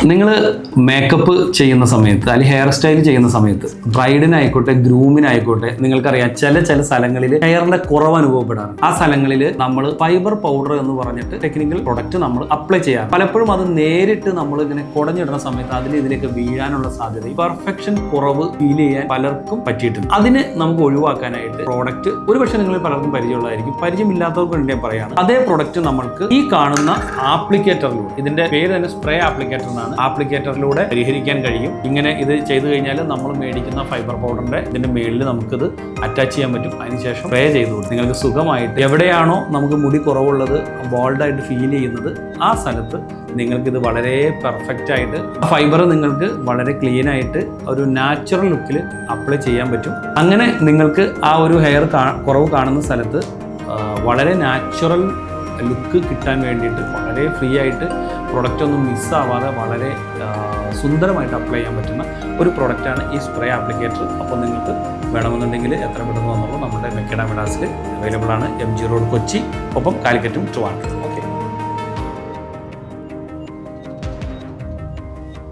നിങ്ങൾ മേക്കപ്പ് ചെയ്യുന്ന സമയത്ത് അല്ലെങ്കിൽ ഹെയർ സ്റ്റൈൽ ചെയ്യുന്ന സമയത്ത് ബ്രൈഡിനായിക്കോട്ടെ ഗ്രൂമിനായിക്കോട്ടെ നിങ്ങൾക്കറിയാം ചില സ്ഥലങ്ങളിൽ ഹെയറിന്റെ കുറവ് അനുഭവപ്പെടാറ്. ആ സ്ഥലങ്ങളിൽ നമ്മൾ ഫൈബർ പൗഡർ എന്ന് പറഞ്ഞിട്ട് ടെക്നിക്കൽ പ്രൊഡക്റ്റ് നമ്മൾ അപ്ലൈ ചെയ്യാറ്. പലപ്പോഴും അത് നേരിട്ട് നമ്മൾ ഇങ്ങനെ കുടഞ്ഞിടുന്ന സമയത്ത് ഇതിലേക്ക് വീഴാനുള്ള സാധ്യത, പെർഫെക്ഷൻ കുറവ് ഫീൽ ചെയ്യാൻ പലർക്കും പറ്റിയിട്ടുണ്ട്. അതിന് നമുക്ക് ഒഴിവാക്കാനായിട്ട് പ്രോഡക്റ്റ് ഒരുപക്ഷെ നിങ്ങൾ പലർക്കും പരിചയമുള്ളതായിരിക്കും, പരിചയമില്ലാത്തവർക്ക് വേണ്ടി ഞാൻ പറയാണ്. അതേ പ്രൊഡക്റ്റ് നമ്മൾക്ക് ഈ കാണുന്ന ആപ്ലിക്കേറ്ററിലൂടെ, ഇതിന്റെ പേര് തന്നെ സ്പ്രേ ആപ്ലിക്കേറ്റർ എന്നാണ്, ആപ്ലിക്കേറ്ററിലൂടെ പരിഹരിക്കാൻ കഴിയും. ഇങ്ങനെ ഇത് ചെയ്തു കഴിഞ്ഞാൽ നമ്മൾ മേടിക്കുന്ന ഫൈബർ പൗഡറിന്റെ ഇതിന്റെ മേളിൽ നമുക്കിത് അറ്റാച്ച് ചെയ്യാൻ പറ്റും. അതിനുശേഷം സ്പ്രേ ചെയ്തു നിങ്ങൾക്ക് സുഖമായിട്ട് എവിടെയാണോ നമുക്ക് മുടി കുറവുള്ളത്, ബോൾഡായിട്ട് ഫീൽ ചെയ്യുന്നത്, ആ സ്ഥലത്ത് നിങ്ങൾക്കിത് വളരെ പെർഫെക്റ്റ് ആയിട്ട് ഫൈബർ നിങ്ങൾക്ക് വളരെ ക്ലീൻ ആയിട്ട് ഒരു നാച്ചുറൽ ലുക്കിൽ അപ്ലൈ ചെയ്യാൻ പറ്റും. അങ്ങനെ നിങ്ങൾക്ക് ആ ഒരു ഹെയർ കുറവ് കാണുന്ന സ്ഥലത്ത് വളരെ നാച്ചുറൽ ലുക്ക് കിട്ടാൻ വേണ്ടിയിട്ട് വളരെ ഫ്രീ ആയിട്ട് പ്രൊഡക്റ്റ് ഒന്നും മിസ്സാവാതെ വളരെ സുന്ദരമായിട്ട് അപ്ലൈ ചെയ്യാൻ പറ്റുന്ന ഒരു പ്രൊഡക്റ്റാണ് ഈ സ്പ്രേ ആപ്ലിക്കേറ്റർ. അപ്പോൾ നിങ്ങൾക്ക് വേണമെന്നുണ്ടെങ്കിൽ എത്ര പെട്ടെന്ന് വന്നോളൂ, നമ്മുടെ മെക്കഡാമിഡാസിൽ അവൈലബിൾ ആണ്. MG റോഡ് കൊച്ചി, ഒപ്പം കാലിക്കറ്റും ട്രിവാൻഡ്രം.